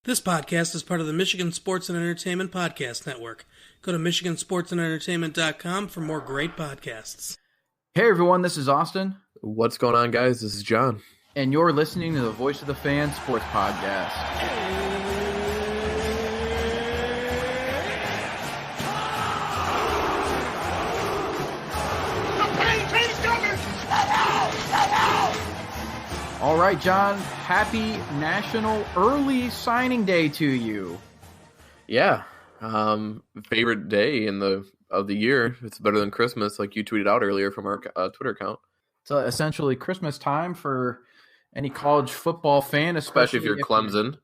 This podcast is part of the Michigan Sports and Entertainment Podcast Network. Go to michigansportsandentertainment.com for more great podcasts. Hey everyone, this is Austin. What's going on, guys? This is John. And you're listening to the Voice of the Fan Sports Podcast. All right, John, happy National Early Signing Day to you. Yeah, favorite day of the year. It's better than Christmas, like you tweeted out earlier from our Twitter account. It's essentially Christmas time for any college football fan, especially if you're Clemson.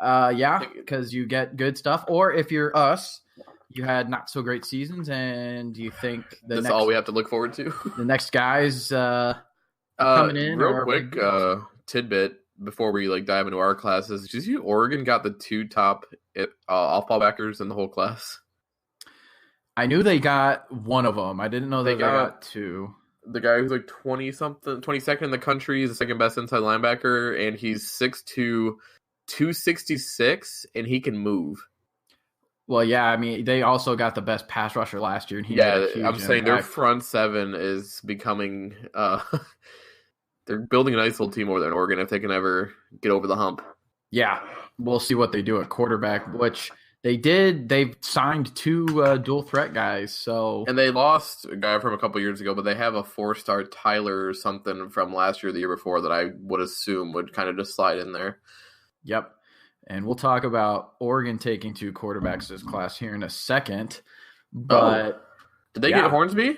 Yeah, because you get good stuff. Or if you're us, you had not so great seasons, and you think that's all we have to look forward to. The next guys coming in. Real quick tidbit before we dive into our classes. Did you see Oregon got the two top off-ball backers in the whole class? I knew they got one of them. I didn't know they got two. The guy who's 22nd in the country is the second best inside linebacker, and he's 6'2", 266, and he can move. Well, yeah, I mean, they also got the best pass rusher last year, and he I'm saying their front seven is becoming they're building a nice little team over there in Oregon if they can ever get over the hump. Yeah, we'll see what they do at quarterback, which they did. They've signed two dual threat guys. And they lost a guy from a couple years ago, but they have a 4-star Tyler or something from last year or the year before that I would assume would kind of just slide in there. Yep. And we'll talk about Oregon taking two quarterbacks this class here in a second. But did they get Hornsby?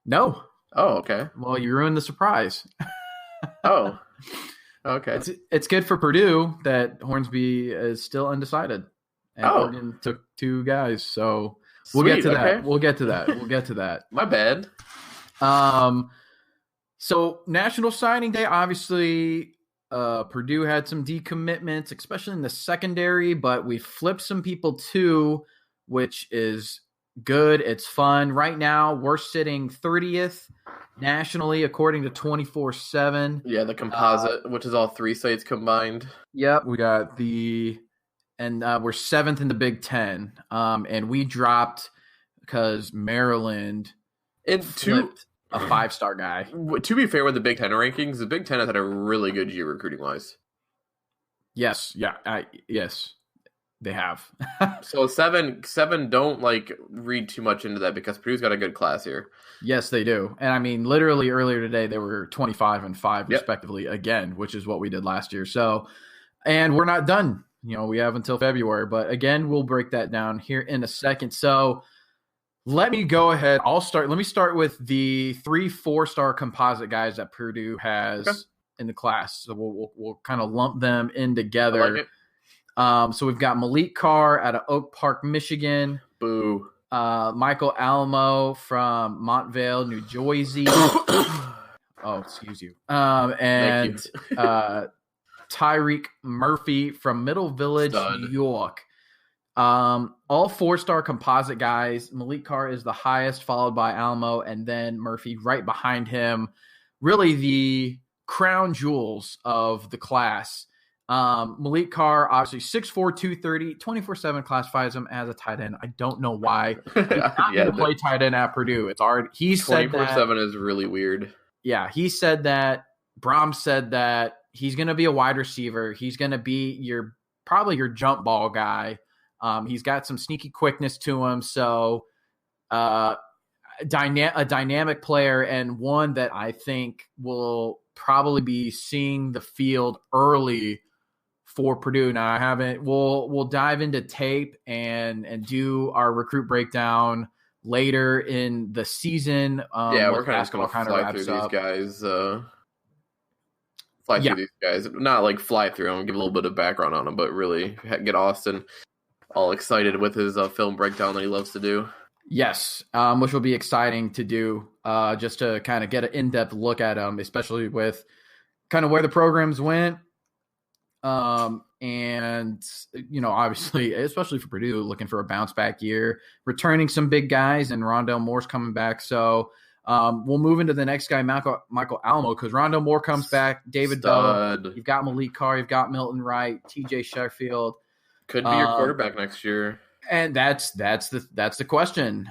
No. Oh, okay. Well, you ruined the surprise. Oh, okay. It's good for Purdue that Hornsby is still undecided. And Oregon took two guys. So we'll get to that. We'll get to that. My bad. So National Signing Day, obviously, Purdue had some decommitments, especially in the secondary, but we flipped some people too, which is good. It's fun. Right now, we're sitting 30th nationally, according to 24/7. Yeah, the composite, which is all three sites combined. Yep, we got we're 7th in the Big Ten, and we dropped because Maryland flipped a 5-star guy. To be fair with the Big Ten rankings, the Big Ten has had a really good year recruiting-wise. Yes, yes, they have. So seven, don't read too much into that because Purdue's got a good class here. Yes, they do. And I mean, literally earlier today, they were 25 and 5 respectively again, which is what we did last year. So, and we're not done. We have until February, but again, we'll break that down here in a second. So let me go ahead. Let me start with the 3 4-star composite guys that Purdue has in the class. So we'll kind of lump them in together. I like it. So we've got Malik Carr out of Oak Park, Michigan. Boo. Michael Alamo from Montvale, New Jersey. Oh, excuse you. And Tyreek Murphy from Middle Village, New York. All 4-star composite guys. Malik Carr is the highest, followed by Alamo, and then Murphy right behind him. Really the crown jewels of the class. Malik Carr, obviously 6'4", 230, 24/7 classifies him as a tight end. I don't know why. He's not going to play tight end at Purdue. It's hard. He said 24/7 is really weird. Yeah, he said that. Brom said that he's going to be a wide receiver. He's going to be probably your jump ball guy. He's got some sneaky quickness to him. So a dynamic player, and one that I think will probably be seeing the field early for Purdue. Now we'll dive into tape and do our recruit breakdown later in the season. We're kind of just going to fly through these guys. Through these guys. Not fly through them, give a little bit of background on them, but really get Austin all excited with his film breakdown that he loves to do. Yes, which will be exciting to do, just to kind of get an in-depth look at them, especially with kind of where the programs went. And, obviously, especially for Purdue, looking for a bounce-back year, returning some big guys, and Rondell Moore's coming back. So we'll move into the next guy, Michael Alamo, because Rondell Moore comes back, David Doe, you've got Malik Carr, you've got Milton Wright, TJ Sheffield, Could be your quarterback next year. And that's the question.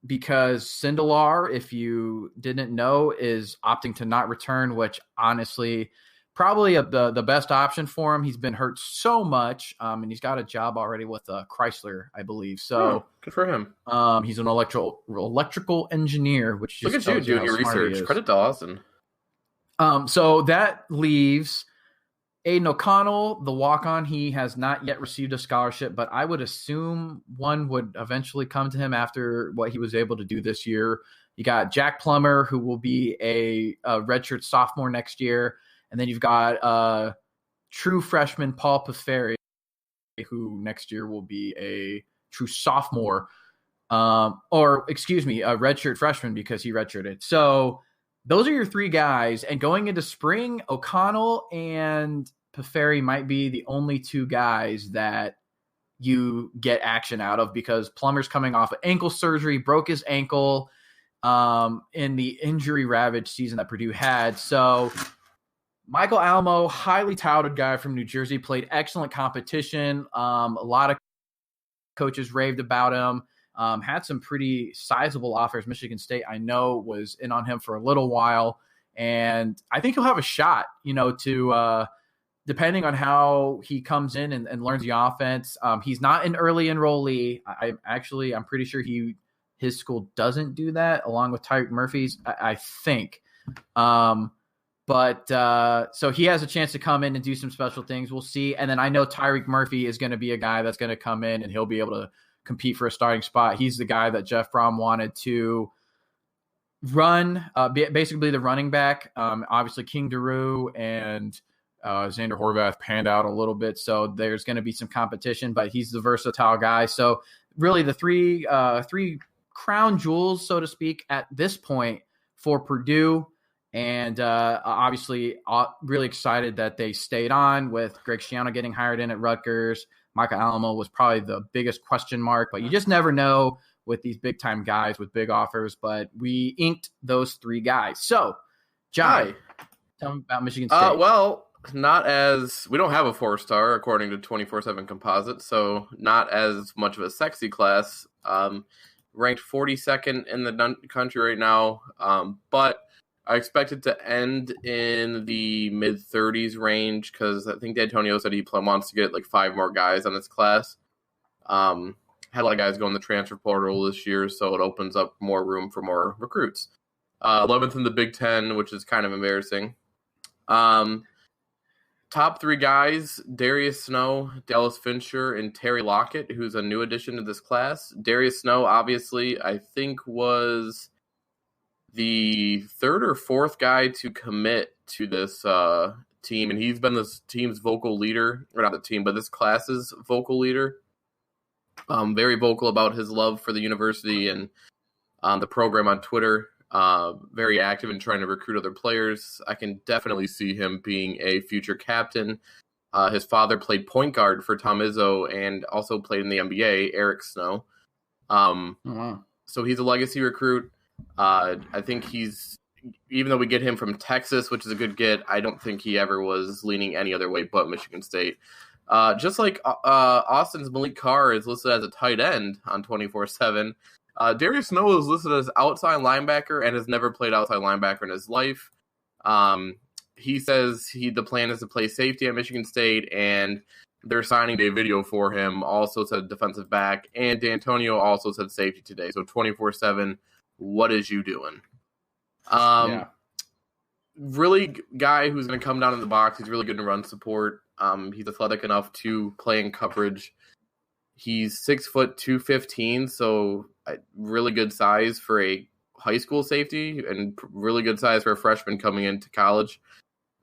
Because Sindelar, if you didn't know, is opting to not return, which honestly, probably the best option for him. He's been hurt so much, and he's got a job already with Chrysler, I believe. So good for him. He's an electrical engineer, which just look at you doing your research. Credit to Austin. So that leaves Aiden O'Connell, the walk-on. He has not yet received a scholarship, but I would assume one would eventually come to him after what he was able to do this year. You got Jack Plummer, who will be a redshirt sophomore next year. And then you've got true freshman Paul Peferi, who next year will be a true sophomore. A redshirt freshman because he redshirted. So those are your three guys. And going into spring, O'Connell and Peferi might be the only two guys that you get action out of because Plummer's coming off of ankle surgery, broke his ankle in the injury-ravaged season that Purdue had. So Michael Alamo, highly touted guy from New Jersey, played excellent competition. A lot of coaches raved about him. Had some pretty sizable offers. Michigan State, I know, was in on him for a little while. And I think he'll have a shot, to depending on how he comes in and learns the offense. He's not an early enrollee. I'm pretty sure his school doesn't do that, along with Tyreek Murphy's, I think. So he has a chance to come in and do some special things. We'll see. And then I know Tyreek Murphy is going to be a guy that's going to come in and he'll be able to compete for a starting spot. He's the guy that Jeff Brom wanted to run, basically the running back. Obviously, King Daru and Xander Horvath panned out a little bit, so there's going to be some competition, but he's the versatile guy. So really the three crown jewels, so to speak, at this point for Purdue. And obviously really excited that they stayed on with Greg Schiano getting hired in at Rutgers. Michael Alamo was probably the biggest question mark, but you just never know with these big-time guys with big offers. But we inked those three guys. So, Jai, tell me about Michigan State. We don't have a 4-star according to 24/7 Composite, so not as much of a sexy class. Ranked 42nd in the country right now, but I expect it to end in the mid-30s range because I think D'Antonio said he wants to get like 5 more guys on this class. Had a lot of guys go in the transfer portal this year, so it opens up more room for more recruits. 11th in the Big Ten, which is kind of embarrassing. Top 3 guys, Darius Snow, Dallas Fincher, and Terry Lockett, who's a new addition to this class. Darius Snow, obviously, I think was the 3rd or 4th guy to commit to this team, and he's been this team's vocal leader, or not the team, but this class's vocal leader. Very vocal about his love for the university and the program on Twitter. Very active in trying to recruit other players. I can definitely see him being a future captain. His father played point guard for Tom Izzo and also played in the NBA, Eric Snow. So he's a legacy recruit. I think even though we get him from Texas, which is a good get, I don't think he ever was leaning any other way but Michigan State. Just like Austin's Malik Carr is listed as a tight end on 24/7, Darius Snow is listed as outside linebacker and has never played outside linebacker in his life. He says the plan is to play safety at Michigan State, and they're signing a video for him. Also said defensive back, and D'Antonio also said safety today. So 24/7, what is you doing? Really guy who's going to come down in the box. He's really good in run support. He's athletic enough to play in coverage. He's 6 foot 215, so really good size for a high school safety and really good size for a freshman coming into college.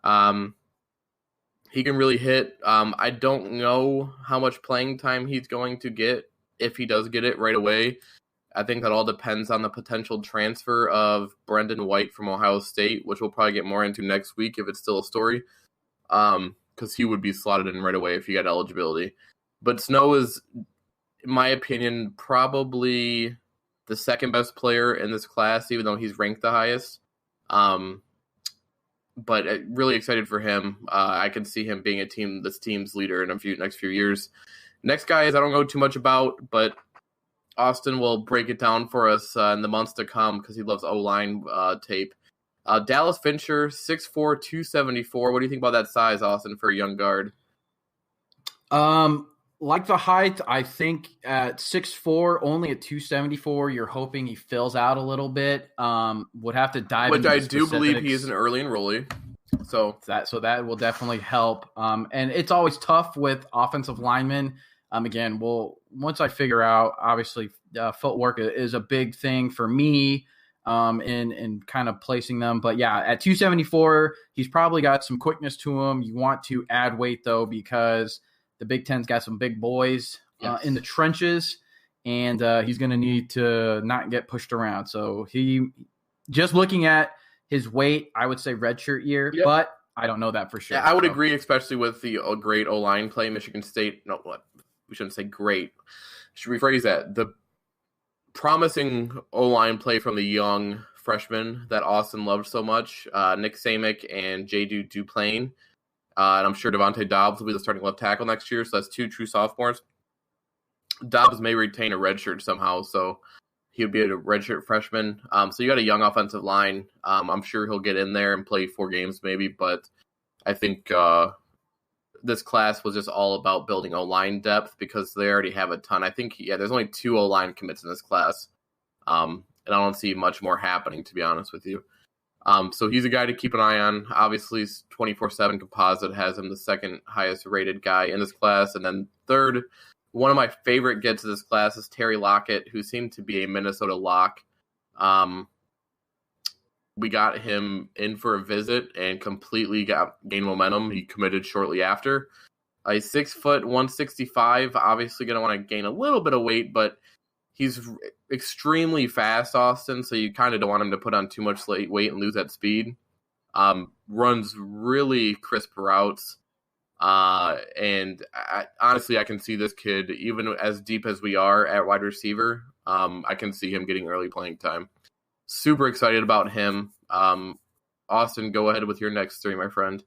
He can really hit. I don't know how much playing time he's going to get if he does get it right away. I think that all depends on the potential transfer of Brendan White from Ohio State, which we'll probably get more into next week if it's still a story, because he would be slotted in right away if he got eligibility. But Snow is, in my opinion, probably the second best player in this class, even though he's ranked the highest. but really excited for him. I can see him being this team's leader in next few years. Next guy is I don't know too much about, but Austin will break it down for us in the months to come because he loves O-line tape. Dallas Fincher, 6'4", 274. What do you think about that size, Austin, for a young guard? Like the height, I think at 6'4", only at 274, you're hoping he fills out a little bit. Would have to dive into I the do believe specifics. he is an early enrollee. So that will definitely help. And it's always tough with offensive linemen. Again, once I figure out, obviously, footwork is a big thing for me in kind of placing them. But yeah, at 274, he's probably got some quickness to him. You want to add weight though, because the Big Ten's got some big boys in the trenches, and he's going to need to not get pushed around. So just looking at his weight, I would say redshirt year, but I don't know that for sure. Yeah, I would agree, especially with the great O-line play Michigan State. No, what? We shouldn't say great. Should rephrase that. The promising O-line play from the young freshmen that Austin loved so much, Nick Samick and J.D. Duplain. And I'm sure Devontae Dobbs will be the starting left tackle next year, so that's two true sophomores. Dobbs may retain a redshirt somehow, so he would be a redshirt freshman. So you got a young offensive line. I'm sure he'll get in there and play 4 games maybe, but I think this class was just all about building O-line depth because they already have a ton. I think, there's only 2 O-line commits in this class, and I don't see much more happening, to be honest with you. So he's a guy to keep an eye on. Obviously, 24/7 Composite has him the second highest rated guy in this class. And then third, one of my favorite gets of this class is Terry Lockett, who seemed to be a Minnesota lock. We got him in for a visit and completely gained momentum. He committed shortly after. He's 6 foot, 165. Obviously going to want to gain a little bit of weight, but he's extremely fast, Austin, so you kind of don't want him to put on too much weight and lose that speed. Runs really crisp routes. And honestly, I can see this kid, even as deep as we are at wide receiver, I can see him getting early playing time. Super excited about him. Austin, go ahead with your next 3, my friend.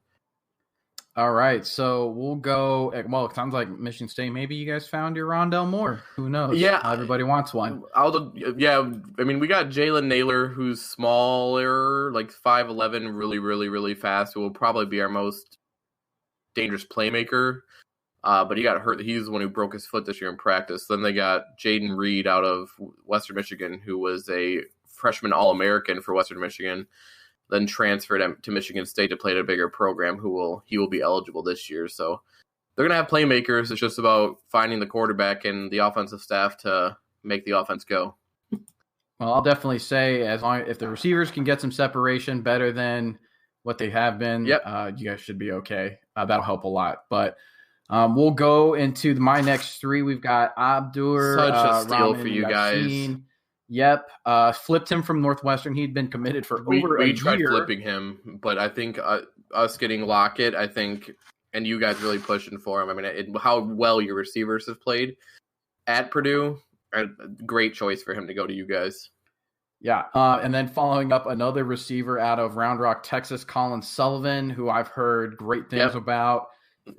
All right, so we'll go. Well, it sounds like Michigan State. Maybe you guys found your Rondell Moore. Who knows? Yeah, everybody wants one. I mean, we got Jalen Naylor, who's smaller, like 5'11", really, really, really fast. Who will probably be our most dangerous playmaker. But he got hurt. He's the one who broke his foot this year in practice. Then they got Jaden Reed out of Western Michigan, who was a freshman All-American for Western Michigan. Then transferred him to Michigan State to play at a bigger program. He will be eligible this year. So they're going to have playmakers. It's just about finding the quarterback and the offensive staff to make the offense go. Well, I'll definitely say if the receivers can get some separation better than what they have been, you guys should be okay. That'll help a lot. But we'll go into my next 3. We've got Abdur. Such a steal Rahman for you Yassin. guys. Yep. Flipped him from Northwestern. He'd been committed for over a year. We tried flipping him, but I think us getting Lockett, and you guys really pushing for him. I mean, how well your receivers have played at Purdue, a great choice for him to go to you guys. Yeah. And then following up, another receiver out of Round Rock, Texas, Colin Sullivan, who I've heard great things about.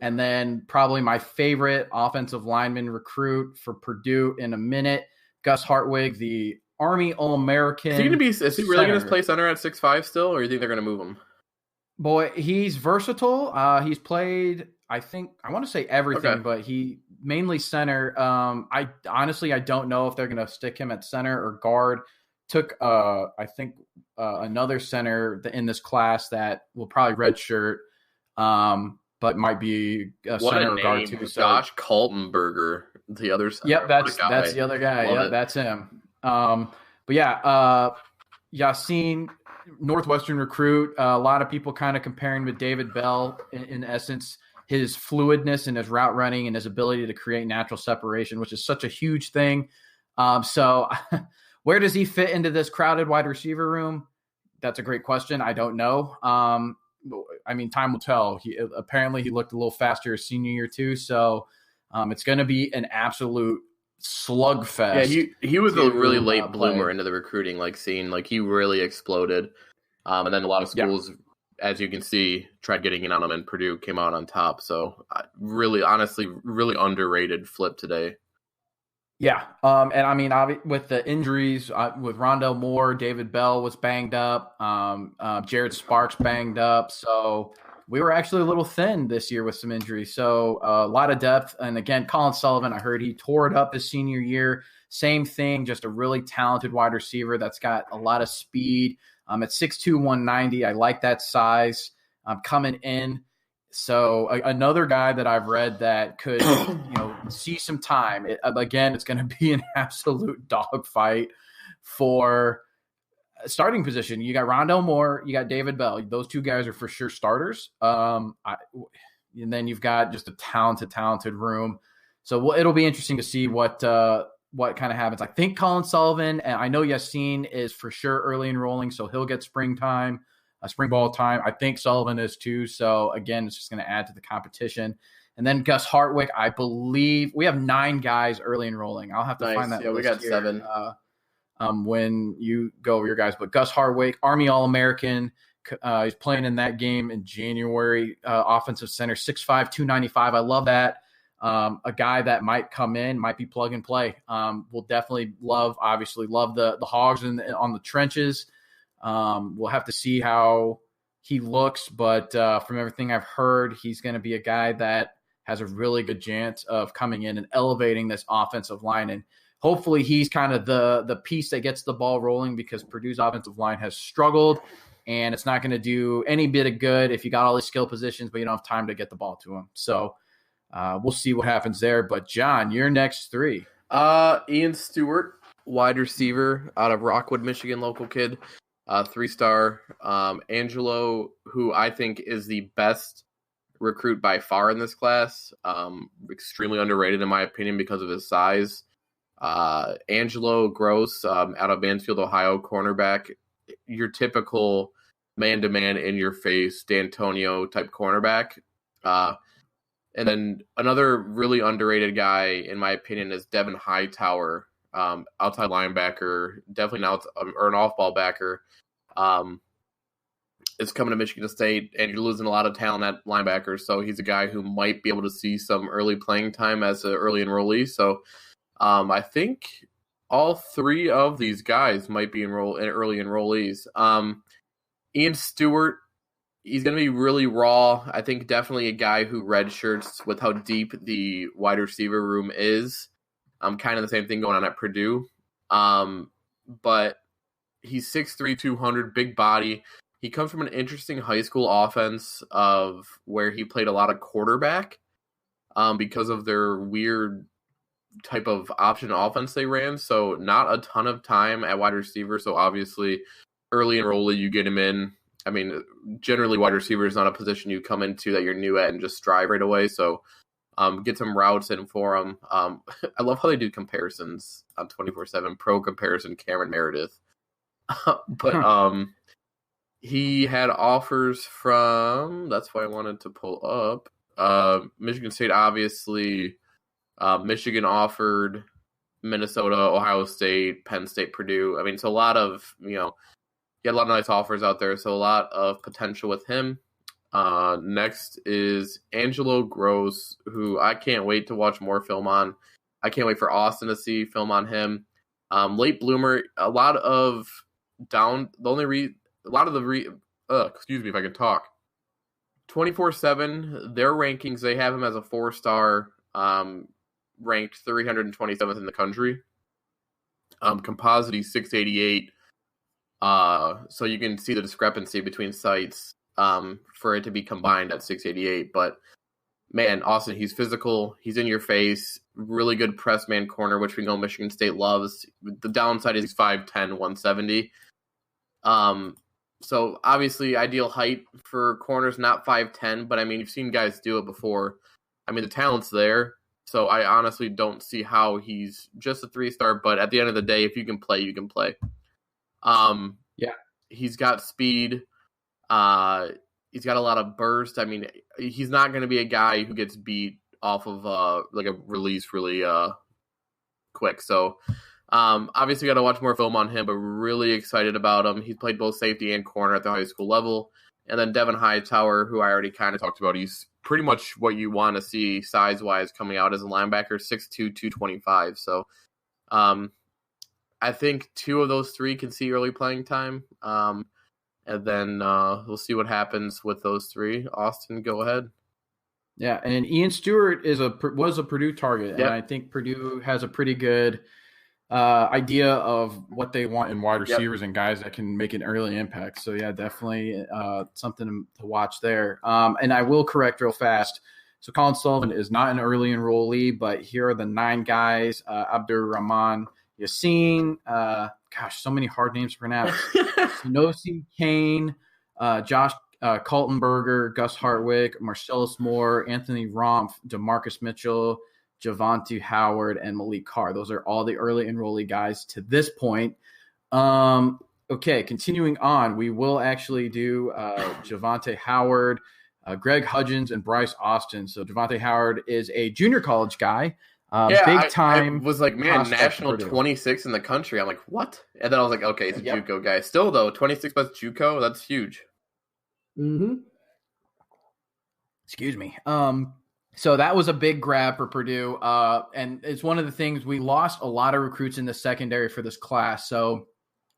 And then probably my favorite offensive lineman recruit for Purdue in a minute, Gus Hartwig, the Army All-American. Is he really going to play center at 6'5" still, or do you think they're going to move him? Boy, he's versatile. He's played, I want to say everything, but he mainly center. I don't know if they're going to stick him at center or guard. Took, another center in this class that will probably redshirt, but might be a center or guard too. So, Josh Kaltenberger, the other center. Yep, that's the other guy. Yep, that's him. But yeah, Yassin, Northwestern recruit. A lot of people kind of comparing with David Bell in essence, his fluidness and his route running and his ability to create natural separation, which is such a huge thing. So where does he fit into this crowded wide receiver room? That's a great question. I don't know. I mean, time will tell. He looked a little faster his senior year too. So it's going to be an absolute slugfest. Yeah, he was a really late bloomer into the recruiting scene. He really exploded. And then a lot of schools as you can see, tried getting in on him, and Purdue came out on top. So really, honestly, really underrated flip today. Yeah. And I mean, with the injuries, with Rondell Moore, David Bell was banged up. Jared Sparks banged up. So we were actually a little thin this year with some injuries. So a lot of depth. And again, Colin Sullivan, I heard he tore it up his senior year. Same thing, just a really talented wide receiver that's got a lot of speed. At 6'2", 190, I like that size coming in. So another guy that I've read that could, see some time. Again, it's going to be an absolute dogfight for starting position. You got Rondell Moore, you got David Bell. Those two guys are for sure starters. And then you've got just a talented room. So it'll be interesting to see what kind of happens. I think Colin Sullivan, and I know Yassine is for sure early enrolling, so he'll get spring ball time. I think Sullivan is too. So again, it's just going to add to the competition. And then Gus Hartwick, I believe we have 9 guys early enrolling. I'll have to find that. Yeah, we got here, 7. When you go over your guys, but Gus Hartwick, Army All-American, he's playing in that game in January. Offensive center, 6'5", 295. I love that. A guy that might come in, might be plug and play. We'll definitely love the Hogs on the trenches. We'll have to see how he looks, but from everything I've heard, he's going to be a guy that has a really good chance of coming in and elevating this offensive line. And hopefully he's kind of the piece that gets the ball rolling, because Purdue's offensive line has struggled, and it's not going to do any bit of good if you got all these skill positions, but you don't have time to get the ball to him. So we'll see what happens there. But John, your next 3. Ian Stewart, wide receiver out of Rockwood, Michigan, local kid. 3-star. Angelo, who I think is the best recruit by far in this class. Extremely underrated in my opinion because of his size. Angelo Gross, out of Mansfield, Ohio, cornerback. Your typical man-to-man, in-your-face, D'Antonio type cornerback. And then another really underrated guy, in my opinion, is Devin Hightower, outside linebacker, definitely an off-ball backer. Is coming to Michigan State, and you're losing a lot of talent at linebacker, so he's a guy who might be able to see some early playing time as an early enrollee. So I think all 3 of these guys might be early enrollees. Ian Stewart, he's going to be really raw. I think definitely a guy who redshirts with how deep the wide receiver room is. Kind of the same thing going on at Purdue. But he's 6'3", 200, big body. He comes from an interesting high school offense of where he played a lot of quarterback because of their weird type of option offense they ran. So not a ton of time at wide receiver. So obviously early enrollee, you get him in. I mean, generally wide receiver is not a position you come into that you're new at and just strive right away. So get some routes in for him. I love how they do comparisons on 24/7. Pro comparison, Cameron Meredith. But he had offers from, that's why I wanted to pull up, Michigan State, obviously. Michigan offered, Minnesota, Ohio State, Penn State, Purdue. I mean, so a lot of, he had a lot of nice offers out there, so a lot of potential with him. Next is Angelo Gross, who I can't wait to watch more film on. I can't wait for Austin to see film on him. Late bloomer, excuse me if I can talk. 24/7, their rankings, they have him as a 4-star, ranked 327th in the country. Composite, he's 688. So you can see the discrepancy between sites for it to be combined at 688. But man, Austin, he's physical. He's in your face. Really good press man corner, which we know Michigan State loves. The downside is he's 5'10", 170. So obviously ideal height for corners, not 5'10", but I mean, you've seen guys do it before. I mean, the talent's there. So I honestly don't see how he's just a 3-star, but at the end of the day, if you can play, you can play. Yeah. He's got speed. He's got a lot of burst. I mean, he's not going to be a guy who gets beat off of like a release really quick. So obviously got to watch more film on him, but really excited about him. He's played both safety and corner at the high school level, And then Devin Hightower, who I already kind of talked about, he's pretty much what you want to see size-wise coming out as a linebacker, 6'2", 225. So I think 2 of those 3 can see early playing time. And then we'll see what happens with those 3. Austin, go ahead. Yeah, and Ian Stewart was a Purdue target, and I think Purdue has a pretty good idea of what they want in wide receivers and guys that can make an early impact. So, yeah, definitely something to watch there. And I will correct real fast. So, Colin Sullivan is not an early enrollee, but here are the 9 guys. Abdurrahman Yassin, so many hard names to pronounce. Sinosi Kane, Josh Kaltenberger, Gus Hartwick, Marcellus Moore, Anthony Romph, DeMarcus Mitchell, Javonte Howard, and Malik Carr. Those are all the early enrollee guys to this point. Okay, continuing on, we will actually do Javonte Howard, Greg Hudgens, and Bryce Austin. So Javonte Howard is a junior college guy. Big time. I was like, man, national 26 in the country. I'm like, what? And then I was like, okay, it's a JUCO guy. Still, though, 26 plus JUCO, that's huge. Mm-hmm. Excuse me. So that was a big grab for Purdue. And it's one of the things, we lost a lot of recruits in the secondary for this class. So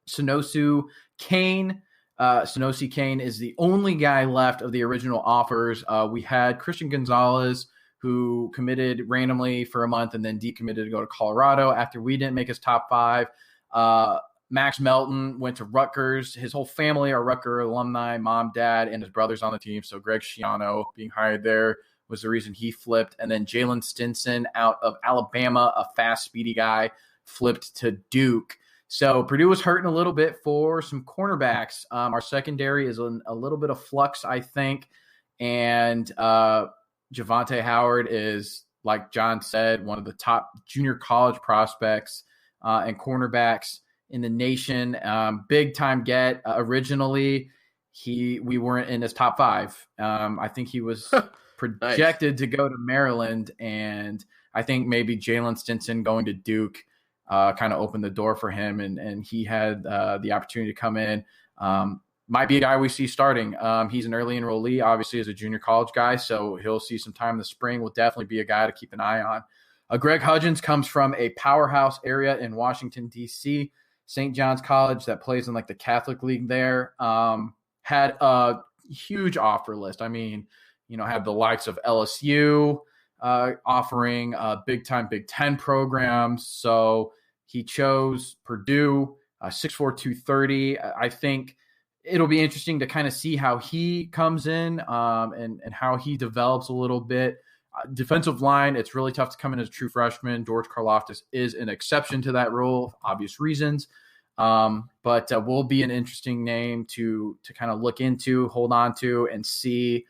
Sinosi Kane is the only guy left of the original offers. We had Christian Gonzalez, who committed randomly for a month and then decommitted to go to Colorado after we didn't make his top 5. Max Melton went to Rutgers. His whole family are Rutgers alumni, mom, dad, and his brother's on the team. So Greg Schiano being hired there was the reason he flipped. And then Jalen Stinson out of Alabama, a fast, speedy guy, flipped to Duke. So Purdue was hurting a little bit for some cornerbacks. Our secondary is in a little bit of flux, I think. And Javonte Howard is, like John said, one of the top junior college prospects and cornerbacks in the nation. Big time get. Originally, we weren't in his top 5. I think he was projected to go to Maryland, and I think maybe Jalen Stinson going to Duke kind of opened the door for him, and he had the opportunity to come in. Might be a guy we see starting. He's an early enrollee, obviously, as a junior college guy, so he'll see some time in the spring. Will definitely be a guy to keep an eye on. Greg Hudgens comes from a powerhouse area in Washington, D.C., St. John's College that plays in like the Catholic League there. Had a huge offer list. I mean, had the likes of LSU offering big-time Big Ten programs. So he chose Purdue, 6'4", 230. I think it'll be interesting to kind of see how he comes in and how he develops a little bit. Defensive line, it's really tough to come in as a true freshman. George Karlaftis is an exception to that rule, obvious reasons. But will be an interesting name to kind of look into, hold on to, and see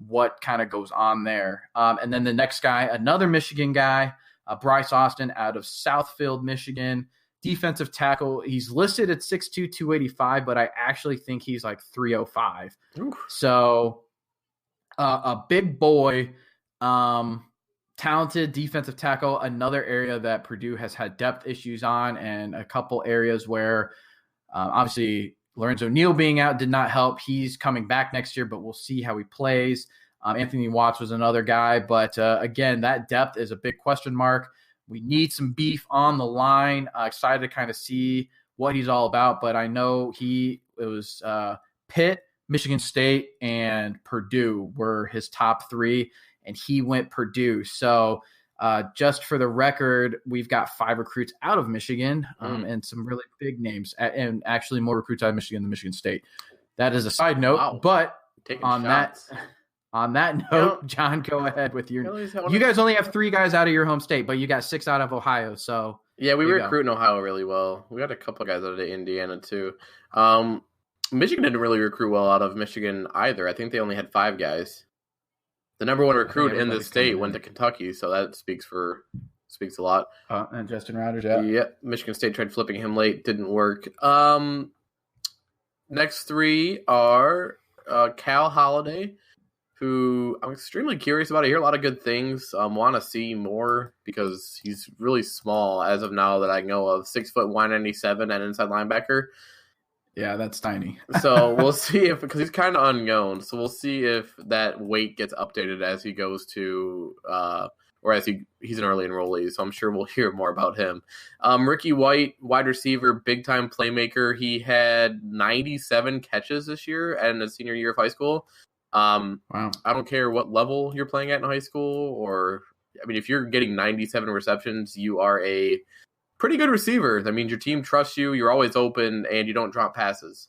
what kind of goes on there. And then the next guy, another Michigan guy, Bryce Austin out of Southfield, Michigan. Defensive tackle. He's listed at 6'2", 285, but I actually think he's like 305. Ooh. So a big boy, talented defensive tackle, another area that Purdue has had depth issues on, and a couple areas where obviously Lorenzo Neal being out did not help. He's coming back next year, but we'll see how he plays. Anthony Watts was another guy, but again, that depth is a big question mark. We need some beef on the line. Excited to kind of see what he's all about, but I know it was Pitt, Michigan State, and Purdue were his top 3, and he went Purdue. So just for the record, we've got 5 recruits out of Michigan and some really big names, and actually more recruits out of Michigan than Michigan State. That is a side note, but on that note, John, go ahead with your. You guys only have 3 guys out of your home state, but you got 6 out of Ohio. So yeah, we recruit in Ohio really well. We got a couple guys out of Indiana too. Michigan didn't really recruit well out of Michigan either. I think they only had 5 guys. The number 1 recruit in the state went to Kentucky, so that speaks a lot. And Justin Rogers, yeah. Michigan State tried flipping him late, didn't work. Next 3 are Cal Holiday, who I'm extremely curious about. I hear a lot of good things. Want to see more because he's really small as of now that I know of. 6 foot 197 and inside linebacker. Yeah, that's tiny. So we'll see if, because he's kind of unknown. So we'll see if that weight gets updated as he goes to, or as he's an early enrollee. So I'm sure we'll hear more about him. Ricky White, wide receiver, big time playmaker. He had 97 catches this year in his senior year of high school. Wow. I don't care what level you're playing at in high school, or I mean, if you're getting 97 receptions, you are a pretty good receiver. That means your team trusts you. You're always open, and you don't drop passes.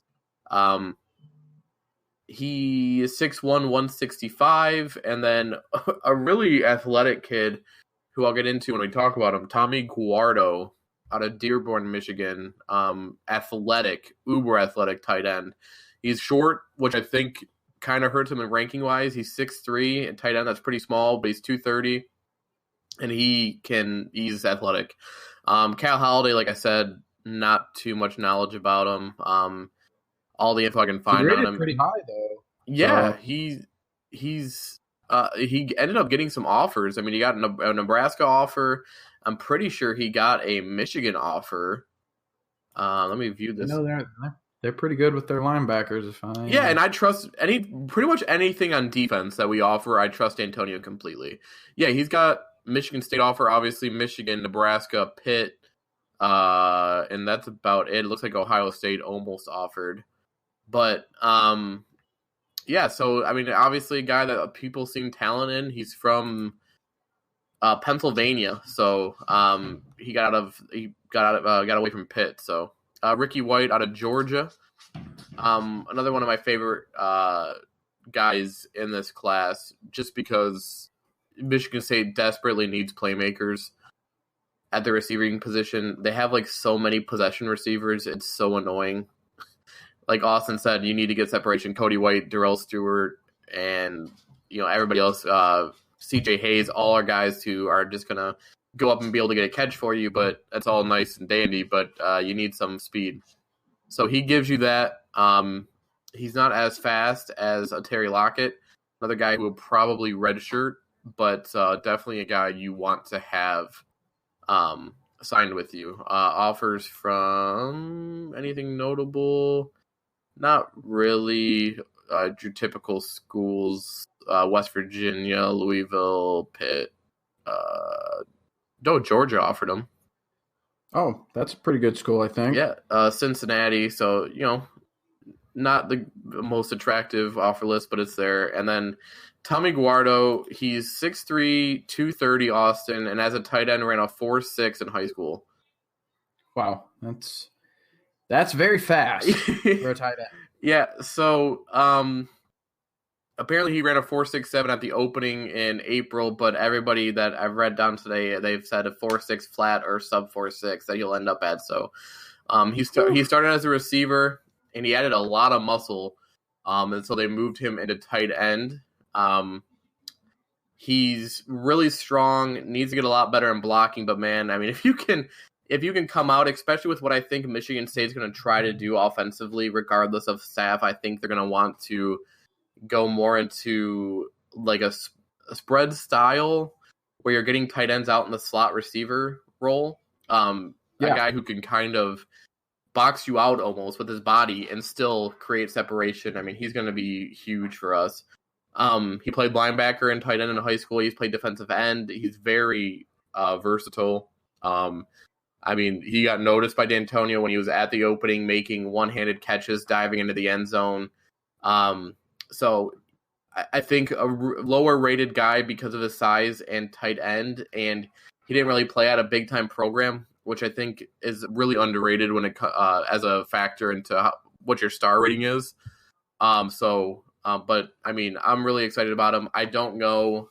He is 6'1", 165, and then a really athletic kid who I'll get into when we talk about him, Tommy Guardo out of Dearborn, Michigan. Athletic, uber athletic tight end. He's short, which I think kind of hurts him in ranking wise. He's 6'3", and tight end, that's pretty small, but he's 230, and he's athletic. Cal Holiday, like I said, not too much knowledge about him. All the info I can find on him. Pretty high though. Yeah, he ended up getting some offers. I mean, he got a Nebraska offer. I'm pretty sure he got a Michigan offer. Let me view this. They're pretty good with their linebackers. And I trust pretty much anything on defense that we offer. I trust Antonio completely. Yeah, he's got Michigan State offer, obviously Michigan, Nebraska, Pitt, and that's about it. It looks like Ohio State almost offered. But, yeah, so, I mean, obviously a guy that people seen talent in. He's from Pennsylvania, so he got away from Pitt. So, Ricky White out of Georgia, another one of my favorite guys in this class, just because Michigan State desperately needs playmakers at the receiving position. They have like so many possession receivers. It's so annoying. Like Austin said, you need to get separation. Cody White, Darrell Stewart, and everybody else, CJ Hayes, all are guys who are just going to go up and be able to get a catch for you, but that's all nice and dandy, but you need some speed. So he gives you that. He's not as fast as a Terry Lockett, another guy who will probably redshirt, but definitely a guy you want to have signed with you. Offers from anything notable? Not really. Your typical schools, West Virginia, Louisville, Pitt. Georgia offered him. Oh, that's a pretty good school, I think. Yeah, Cincinnati. So, not the most attractive offer list, but it's there. And then Tommy Guardo, he's 6'3", 230 Austin, and as a tight end ran a 4.6 in high school. Wow, that's very fast for a tight end. Yeah, so apparently he ran a 4.67 at the opening in April, but everybody that I've read down today, they've said a 4.6 flat or sub 4.6 that he'll end up at. So he started as a receiver, and he added a lot of muscle, and so they moved him into tight end. He's really strong, needs to get a lot better in blocking, but man, I mean, if you can come out, especially with what I think Michigan State's going to try to do offensively, regardless of staff, I think they're going to want to go more into like a spread style where you're getting tight ends out in the slot receiver role. A guy who can kind of box you out almost with his body and still create separation. I mean, he's going to be huge for us. He played linebacker and tight end in high school. He's played defensive end. He's very versatile. I mean, he got noticed by D'Antonio when he was at the opening, making one-handed catches, diving into the end zone. So I think a lower-rated guy because of his size and tight end, and he didn't really play at a big-time program, which I think is really underrated when it as a factor into what your star rating is. But, I mean, I'm really excited about him. I don't know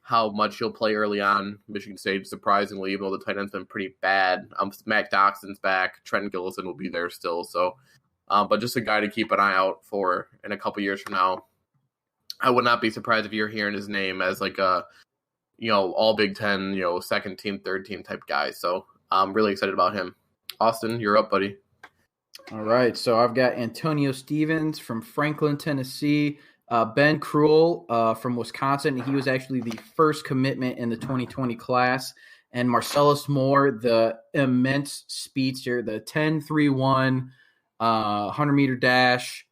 how much he'll play early on. Michigan State, surprisingly, even though the tight end's been pretty bad. Mac Doxson's back. Trenton Gillison will be there still. So, but just a guy to keep an eye out for in a couple years from now. I would not be surprised if you're hearing his name as like a, all Big Ten, second team, third team type guy. So I'm really excited about him. Austin, you're up, buddy. All right. So I've got Antonio Stevens from Franklin, Tennessee. Ben Krull from Wisconsin. He was actually the first commitment in the 2020 class. And Marcellus Moore, the immense speedster, the 10.31 100-meter dash,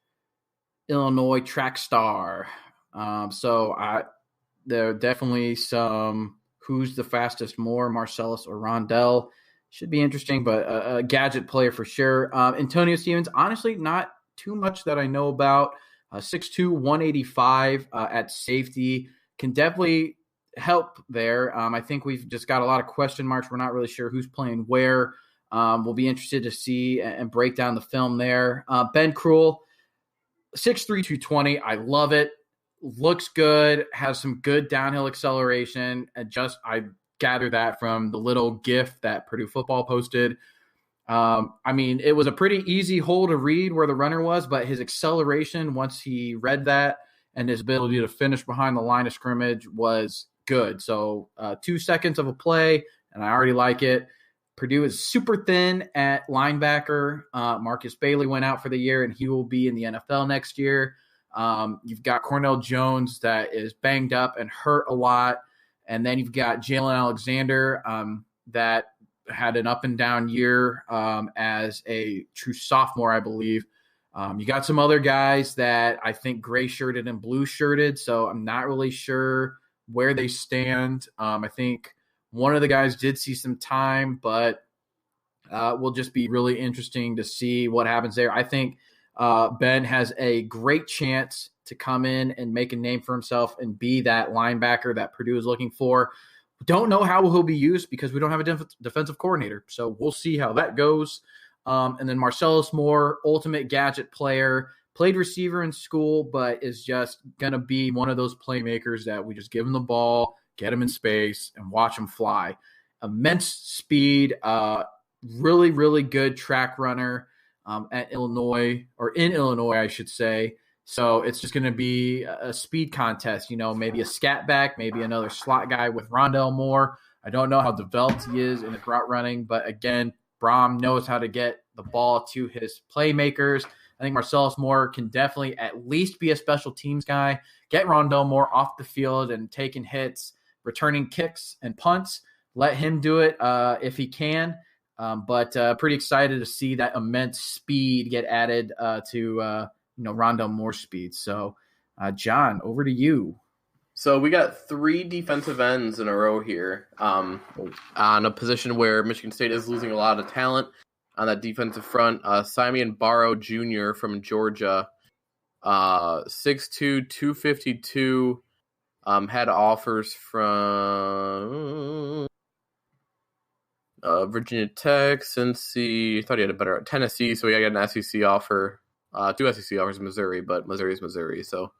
Illinois track star. There are definitely some who's the fastest more, Marcellus or Rondell. Should be interesting, but a gadget player for sure. Antonio Stevens, honestly, not too much that I know about. 6'2", 185 at safety. Can definitely help there. I think we've just got a lot of question marks. We're not really sure who's playing where. We'll be interested to see and break down the film there. Ben Krul, 6'3", 220. I love it. Looks good. Has some good downhill acceleration. And I gather that from the little GIF that Purdue football posted. It was a pretty easy hole to read where the runner was, but his acceleration once he read that and his ability to finish behind the line of scrimmage was good. So 2 seconds of a play, and I already like it. Purdue is super thin at linebacker. Marcus Bailey went out for the year, and he will be in the NFL next year. You've got Cornell Jones that is banged up and hurt a lot. And then you've got Jalen Alexander that had an up and down year as a true sophomore, I believe. You got some other guys that I think gray-shirted and blue-shirted, so I'm not really sure where they stand. I think one of the guys did see some time, but will just be really interesting to see what happens there. I think Ben has a great chance to come in and make a name for himself and be that linebacker that Purdue is looking for. Don't know how he'll be used because we don't have a defensive coordinator. So we'll see how that goes. And then Marcellus Moore, ultimate gadget player, played receiver in school, but is just going to be one of those playmakers that we just give him the ball, get him in space, and watch him fly. Immense speed, really, really good track runner at Illinois, or in Illinois, I should say. So it's just going to be a speed contest, maybe a scat back, maybe another slot guy with Rondell Moore. I don't know how developed he is in his route running, but again, Brom knows how to get the ball to his playmakers. I think Marcellus Moore can definitely at least be a special teams guy, get Rondell Moore off the field and taking hits, returning kicks and punts. Let him do it if he can. But pretty excited to see that immense speed get added to Rondell Moore's speed. So, John, over to you. So we got 3 defensive ends in a row here on a position where Michigan State is losing a lot of talent on that defensive front. Simeon Barrow Jr. from Georgia, 6'2", 252, had offers from Virginia Tech, Cincy. I thought he had a better Tennessee, so he got an SEC offer. 2 SEC offers in Missouri, but Missouri's Missouri. So,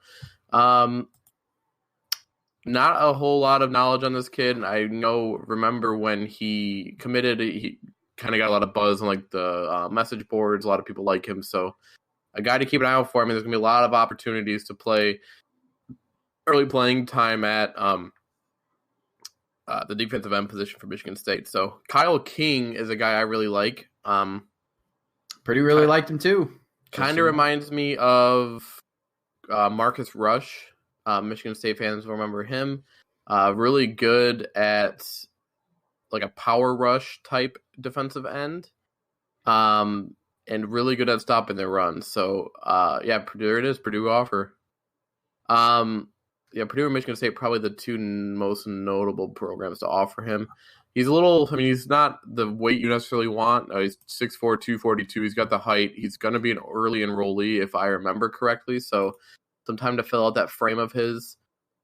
not a whole lot of knowledge on this kid. I remember when he committed, he kind of got a lot of buzz on the message boards. A lot of people like him. So, a guy to keep an eye out for. There's going to be a lot of opportunities to play early playing time at the defensive end position for Michigan State. So, Kyle King is a guy I really like. Purdue really liked him too. Kind of reminds me of Marcus Rush. Michigan State fans will remember him. Really good at a power rush type defensive end. And really good at stopping their runs. So, there it is. Purdue offer. Purdue and Michigan State probably the 2 most notable programs to offer him. He's he's not the weight you necessarily want. He's 6'4", 242. He's got the height. He's going to be an early enrollee, if I remember correctly. So some time to fill out that frame of his.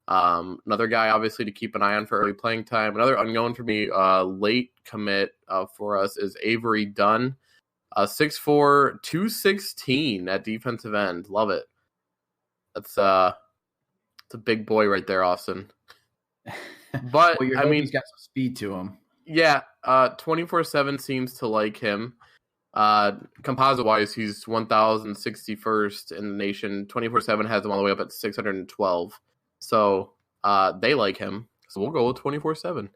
Another guy, obviously, to keep an eye on for early playing time. Another unknown for me, late commit for us is Avery Dunn. 6'4", 216 at defensive end. Love it. That's a big boy right there, Austin. But he's got some speed to him. Yeah, 24/7 seems to like him. Composite wise, he's 1,061st in the nation. 24/7 has him all the way up at 612. So they like him. So we'll go with 24/7.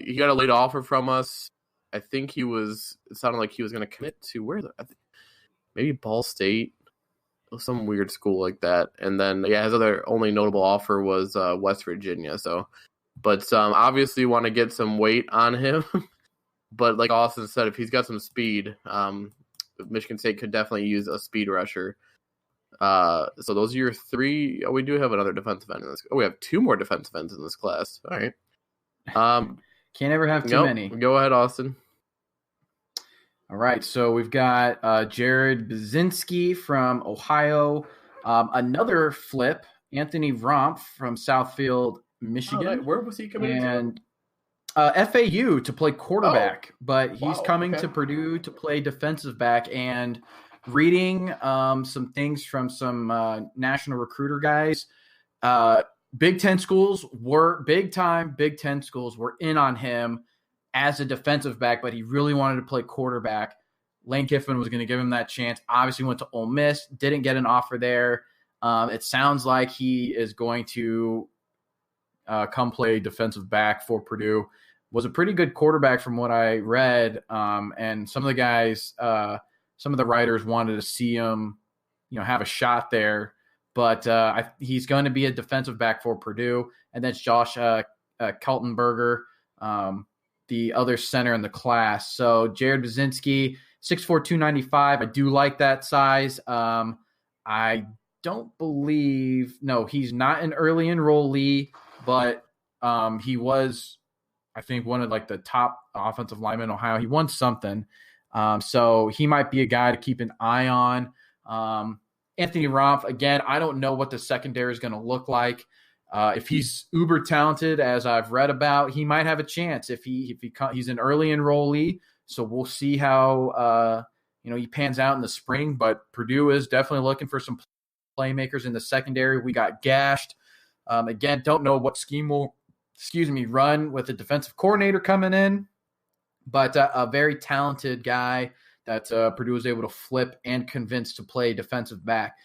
He got a late offer from us. I think it sounded like he was going to commit to maybe Ball State. Some weird school like that. And then, his other only notable offer was West Virginia. So, but obviously want to get some weight on him. But like Austin said, if he's got some speed, Michigan State could definitely use a speed rusher. So those are your three. Oh, we do have another defensive end in this. Oh, we have two more defensive ends in this class. All right. Can't ever have too many. Go ahead, Austin. All right, so we've got Jared Bazinski from Ohio. Another flip, Anthony Rumpf from Southfield, Michigan. Oh, where was he coming and FAU to play quarterback, but he's coming to Purdue to play defensive back. And reading some things from some national recruiter guys, Big Ten schools were Big Ten schools were in on him as a defensive back, but he really wanted to play quarterback. Lane Kiffin was going to give him that chance. Obviously went to Ole Miss, didn't get an offer there. It sounds like he is going to come play defensive back for Purdue. Was a pretty good quarterback from what I read. And some of the guys, some of the writers wanted to see him, have a shot there. But he's going to be a defensive back for Purdue. And that's Josh Kaltenberger, the other center in the class. So Jared Bazinski, 6'4", 295. I do like that size. I don't believe – no, he's not an early enrollee, but he was, I think, one of the top offensive linemen in Ohio. He won something. So he might be a guy to keep an eye on. Anthony Rumpf, again, I don't know what the secondary is going to look like. If he's uber talented, as I've read about, he might have a chance. He's an early enrollee, so we'll see how he pans out in the spring. But Purdue is definitely looking for some playmakers in the secondary. We got gashed. Again, don't know what scheme will, run with the defensive coordinator coming in, but a very talented guy that Purdue was able to flip and convince to play defensive back.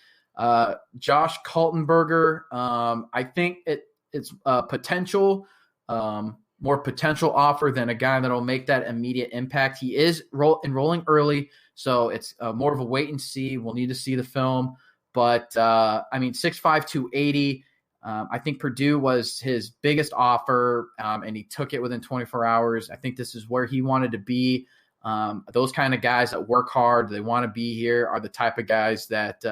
Josh Kaltenberger, I think it's a potential, more potential offer than a guy that'll make that immediate impact. He is enrolling early, so it's more of a wait and see. We'll need to see the film. But, 6'5", 280, I think Purdue was his biggest offer, and he took it within 24 hours. I think this is where he wanted to be. Those kind of guys that work hard, they want to be here, are the type of guys that,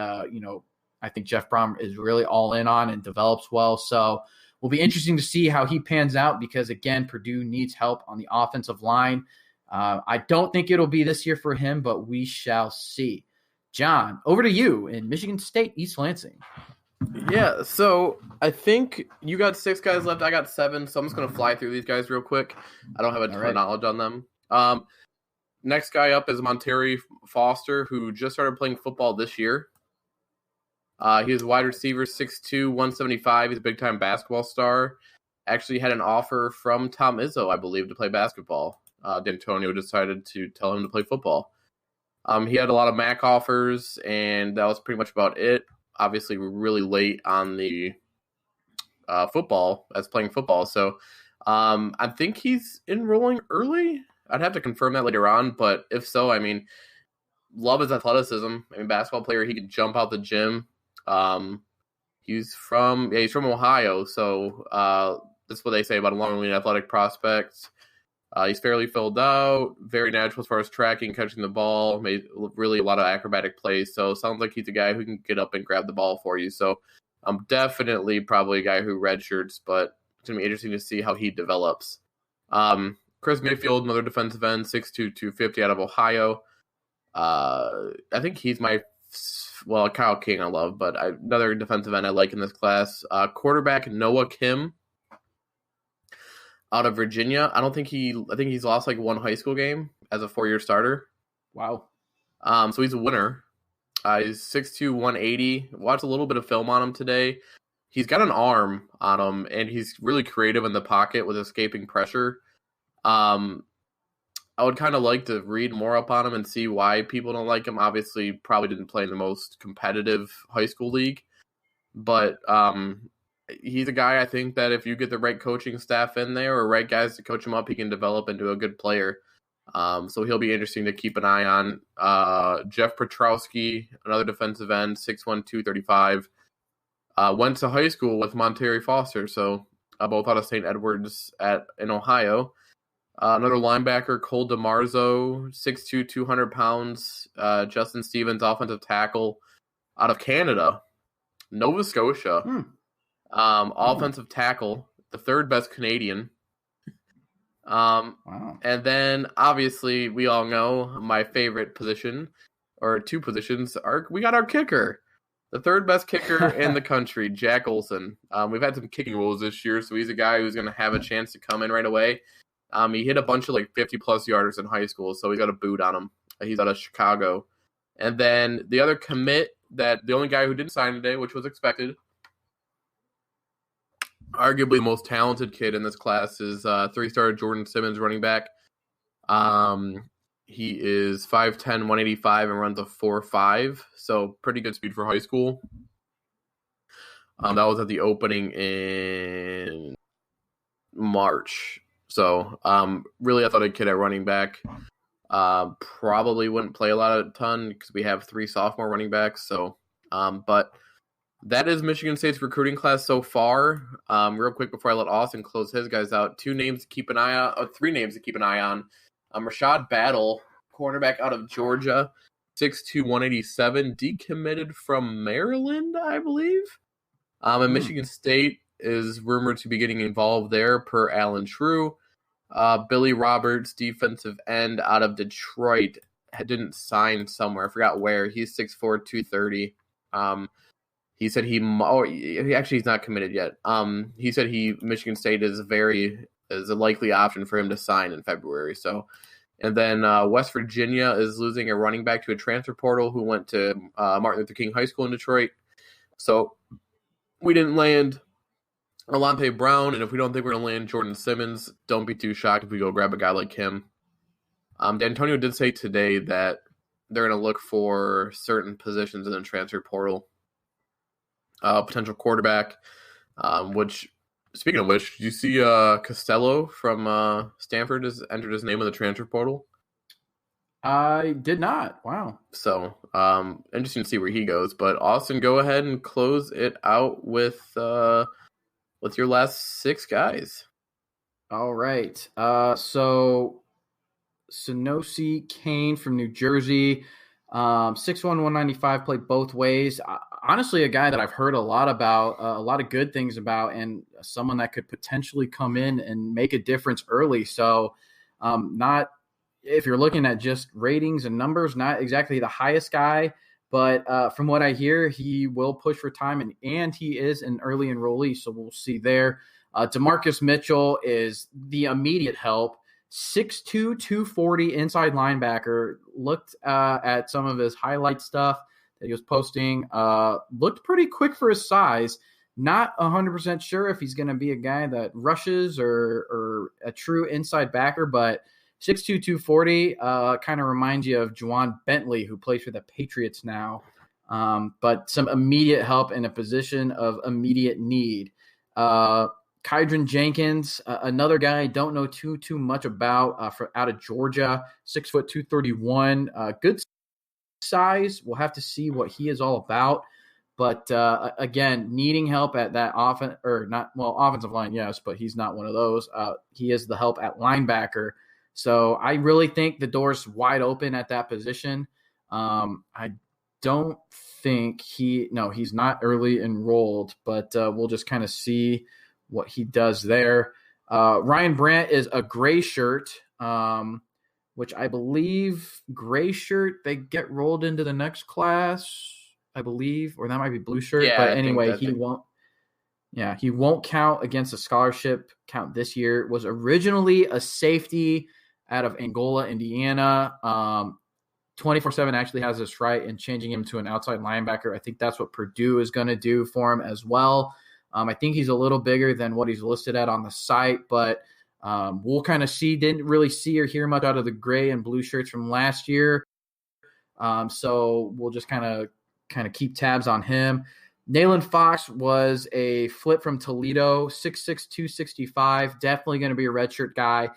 I think Jeff Brom is really all in on and develops well. So will be interesting to see how he pans out because, again, Purdue needs help on the offensive line. I don't think it'll be this year for him, but we shall see. John, over to you in Michigan State, East Lansing. Yeah, so I think you got 6 guys left. I got 7, so I'm just going to fly through these guys real quick. I don't have a ton of knowledge on them. Next guy up is Monterey Foster, who just started playing football this year. He is wide receiver, 6'2", 175. He's a big-time basketball star. Actually had an offer from Tom Izzo, I believe, to play basketball. D'Antonio decided to tell him to play football. He had a lot of MAC offers, and that was pretty much about it. Obviously, we're really late on the football, as playing football. So I think he's enrolling early. I'd have to confirm that later on, but if so, love his athleticism. Basketball player, he could jump out the gym. He's from Ohio, so that's what they say about a long-lean athletic prospect. He's fairly filled out, very natural as far as tracking, catching the ball, made really a lot of acrobatic plays. So sounds like he's a guy who can get up and grab the ball for you. So I'm definitely probably a guy who redshirts, but it's going to be interesting to see how he develops. Chris Mayfield, another defensive end, 6'2", 250 out of Ohio. I think he's Kyle King I love, but another defensive end I like in this class. Quarterback Noah Kim out of Virginia. I think he's lost one high school game as a 4-year starter. Wow. So he's a winner. He's 6'2", 180. Watched a little bit of film on him today. He's got an arm on him, and he's really creative in the pocket with escaping pressure. I would kind of like to read more up on him and see why people don't like him. Obviously, probably didn't play in the most competitive high school league. But he's a guy I think that if you get the right coaching staff in there or right guys to coach him up, he can develop into a good player. So he'll be interesting to keep an eye on. Jeff Petrowski, another defensive end, 6'1", 235. Went to high school with Monterey Foster, so both out of St. Edwards in Ohio. Another linebacker, Cole DeMarzo, 6'2", 200 pounds. Justin Stevens, offensive tackle out of Canada, Nova Scotia. Offensive tackle, the third best Canadian. Wow. And then, obviously, we all know my favorite position, or two positions, we got our kicker. The third best kicker in the country, Jack Olson. We've had some kicking rules this year, so he's a guy who's going to have a chance to come in right away. He hit a bunch of 50-plus yarders in high school, so he's got a boot on him. He's out of Chicago. And then the other commit, the only guy who didn't sign today, which was expected, arguably the most talented kid in this class, is three-star Jordan Simmons, running back. He is 5'10", 185, and runs a 4.5, so pretty good speed for high school. That was at the opening in March. So, really athletic kid at running back. Probably wouldn't play a ton because we have 3 sophomore running backs. So, but that is Michigan State's recruiting class so far. Real quick before I let Austin close his guys out, 3 names to keep an eye on. Rashad Battle, cornerback out of Georgia, 6'2", 187, decommitted from Maryland, I believe. And Michigan State is rumored to be getting involved there per Alan Shrew. Billy Roberts, defensive end out of Detroit, didn't sign somewhere. I forgot where. He's 6'4", 230. He said he's not committed yet. He said Michigan State is a likely option for him to sign in February. So, and then West Virginia is losing a running back to a transfer portal who went to Martin Luther King High School in Detroit. So we didn't land Alante Brown, and if we don't think we're going to land Jordan Simmons, don't be too shocked if we go grab a guy like him. D'Antonio did say today that they're going to look for certain positions in the transfer portal. Potential quarterback, speaking of which, did you see Costello from Stanford has entered his name in the transfer portal? I did not. Wow. So, interesting to see where he goes. But Austin, go ahead and close it out with your last 6 guys. All right. So Sanosi Kane from New Jersey, 6'1", 195, played both ways. Honestly, a guy that I've heard a lot about, a lot of good things about, and someone that could potentially come in and make a difference early. So not, if you're looking at just ratings and numbers, not exactly the highest guy, but from what I hear, he will push for time, and he is an early enrollee, so we'll see there. DeMarcus Mitchell is the immediate help. 6'2", 240 inside linebacker. Looked at some of his highlight stuff that he was posting. Looked pretty quick for his size. Not 100% sure if he's going to be a guy that rushes or a true inside backer, but 6'2", 240 kind of reminds you of Juwan Bentley, who plays for the Patriots now. But some immediate help in a position of immediate need. Kydron Jenkins, another guy I don't know too much about, out of Georgia, 6', 231, good size. We'll have to see what he is all about. But again, needing help at that offensive line, yes, but he's not one of those. He is the help at linebacker. So I really think the door's wide open at that position. I don't think he's not early enrolled, but we'll just kind of see what he does there. Ryan Brandt is a gray shirt, which I believe gray shirt, they get rolled into the next class, I believe, or that might be blue shirt. Yeah, but anyway, he won't count against the scholarship count this year. Was originally a safety out of Angola, Indiana. 24/7 actually has this right in changing him to an outside linebacker. I think that's what Purdue is going to do for him as well. I think he's a little bigger than what he's listed at on the site, but we'll kind of see. Didn't really see or hear much out of the gray and blue shirts from last year. So we'll just kind of keep tabs on him. Nayland Fox was a flip from Toledo, 6'6", 265. Definitely going to be a redshirt guy.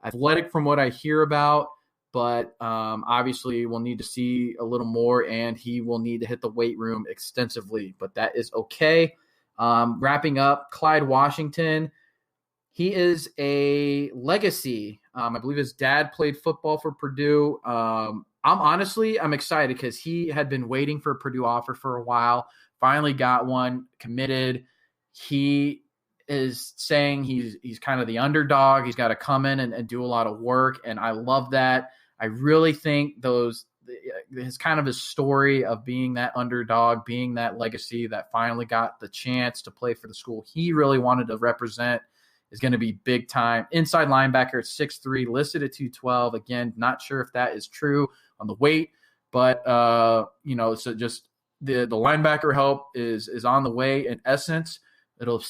Athletic from what I hear about, but obviously we'll need to see a little more, and he will need to hit the weight room extensively, but that is okay. Wrapping up, Clyde Washington, He is a legacy. I believe his dad played football for Purdue. I'm excited because he had been waiting for a Purdue offer for a while. Finally got one, committed. He is saying he's kind of the underdog. He's got to come in and do a lot of work, and I love that. I really think his story of being that underdog, being that legacy that finally got the chance to play for the school he really wanted to represent is going to be big time. Inside linebacker at 6'3", listed at 212. Again, not sure if that is true on the weight, but so just the linebacker help is on the way. In essence, it'll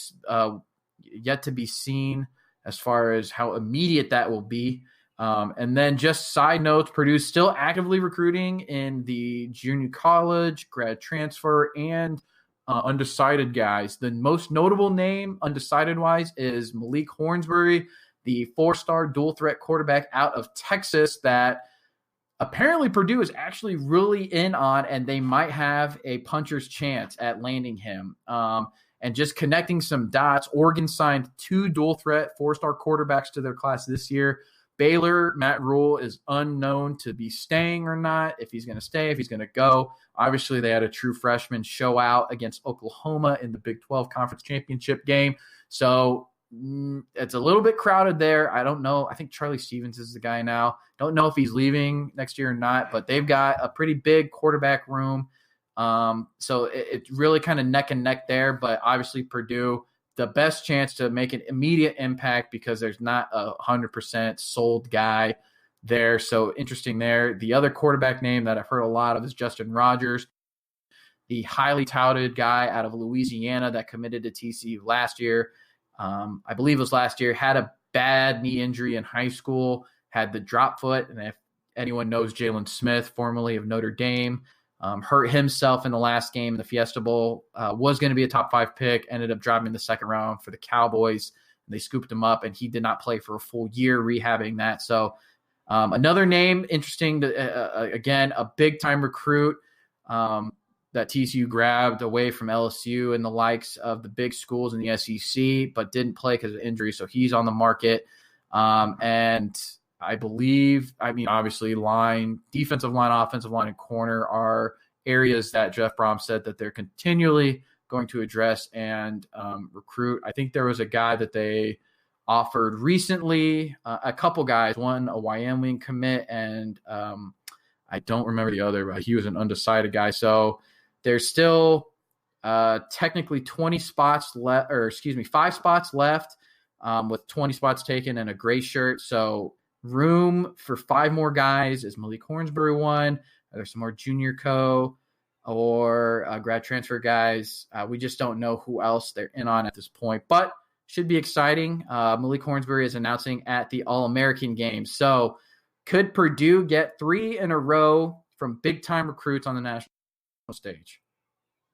yet to be seen as far as how immediate that will be. And then just side notes, Purdue's still actively recruiting in the junior college, grad transfer, and undecided guys. The most notable name undecided-wise is Malik Hornsbury, the 4-star dual-threat quarterback out of Texas that apparently Purdue is actually really in on, and they might have a puncher's chance at landing him. And just connecting some dots, Oregon signed 2 dual-threat 4-star quarterbacks to their class this year. Baylor, Matt Rule is unknown to be staying or not, if he's going to stay, if he's going to go. Obviously, they had a true freshman show out against Oklahoma in the Big 12 Conference Championship game. So it's a little bit crowded there. I don't know. I think Charlie Stevens is the guy now. Don't know if he's leaving next year or not, but they've got a pretty big quarterback room. So it's really kind of neck and neck there, but obviously Purdue, the best chance to make an immediate impact because there's not 100% sold guy there. So interesting there. The other quarterback name that I've heard a lot of is Justin Rogers, the highly touted guy out of Louisiana that committed to TCU last year. I believe it was last year, had a bad knee injury in high school, had the drop foot. And if anyone knows Jalen Smith, formerly of Notre Dame, hurt himself in the last game in the Fiesta Bowl, was going to be a top 5 pick, ended up dropping the second round for the Cowboys. And they scooped him up, and he did not play for a full year rehabbing that. So another name, interesting, again, a big-time recruit that TCU grabbed away from LSU and the likes of the big schools in the SEC, but didn't play because of injury, so he's on the market. And I believe, obviously defensive line, offensive line, and corner are areas that Jeff Brom said that they're continually going to address and recruit. I think there was a guy that they offered recently, a couple guys, one a Wyoming commit, and I don't remember the other, but he was an undecided guy. So there's still technically 5 spots left, with 20 spots taken and a gray shirt. So room for 5 more guys. Is Malik Hornsbury one? Are there some more junior co or grad transfer guys? We just don't know who else they're in on at this point, but should be exciting. Malik Hornsbury is announcing at the All-American game. So could Purdue get 3 in a row from big-time recruits on the national stage?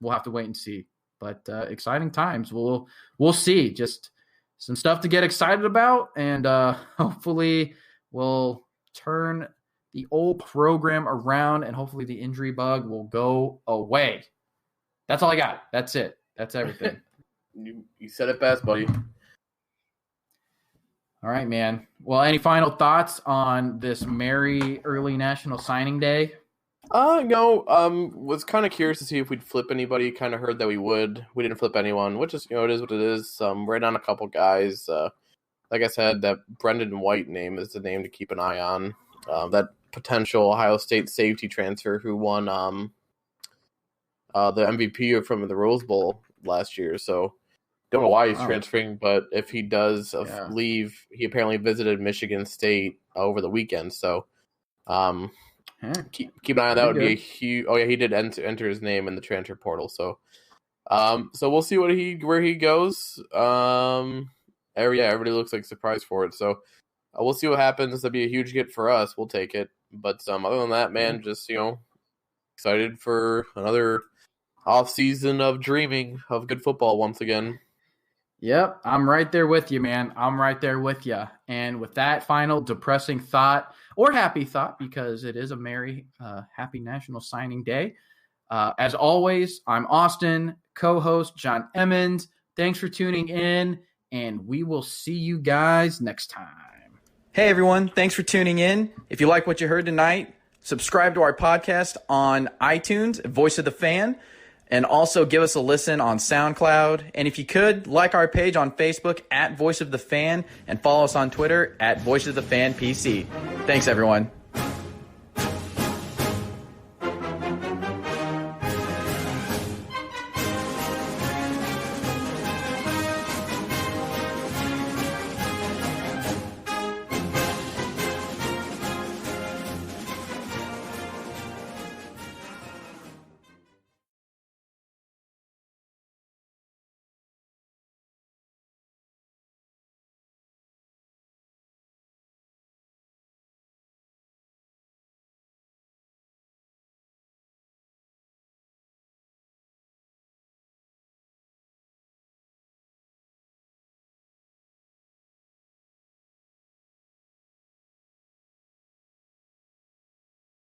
We'll have to wait and see. But exciting times. We'll see. Just some stuff to get excited about, and hopefully we'll turn the old program around, and hopefully the injury bug will go away. That's all I got. That's it. That's everything. You said it best, buddy. All right, man. Well, any final thoughts on this merry early National Signing Day? No. Was kind of curious to see if we'd flip anybody. Kind of heard that we would. We didn't flip anyone, which is, it is what it is. Right on a couple guys. Like I said, that Brendan White name is the name to keep an eye on. That potential Ohio State safety transfer who won the MVP from the Rose Bowl last year. So don't know why he's transferring, but if he does leave, he apparently visited Michigan State over the weekend. So keep an eye on that. Would be a huge. Oh yeah, he did enter his name in the transfer portal. So so we'll see where he goes. Everybody looks like surprised for it. So we'll see what happens. That'd be a huge get for us. We'll take it. But other than that, man, just excited for another off season of dreaming of good football once again. Yep, I'm right there with you, man. I'm right there with you. And with that final depressing thought, or happy thought, because it is a merry, happy National Signing Day. As always, I'm Austin, co-host John Emmons. Thanks for tuning in. and we will see you guys next time. Hey, everyone. Thanks for tuning in. If you like what you heard tonight, subscribe to our podcast on iTunes, Voice of the Fan, and also give us a listen on SoundCloud. And if you could, like our page on Facebook at Voice of the Fan and follow us on Twitter at Voice of the Fan PC. Thanks, everyone.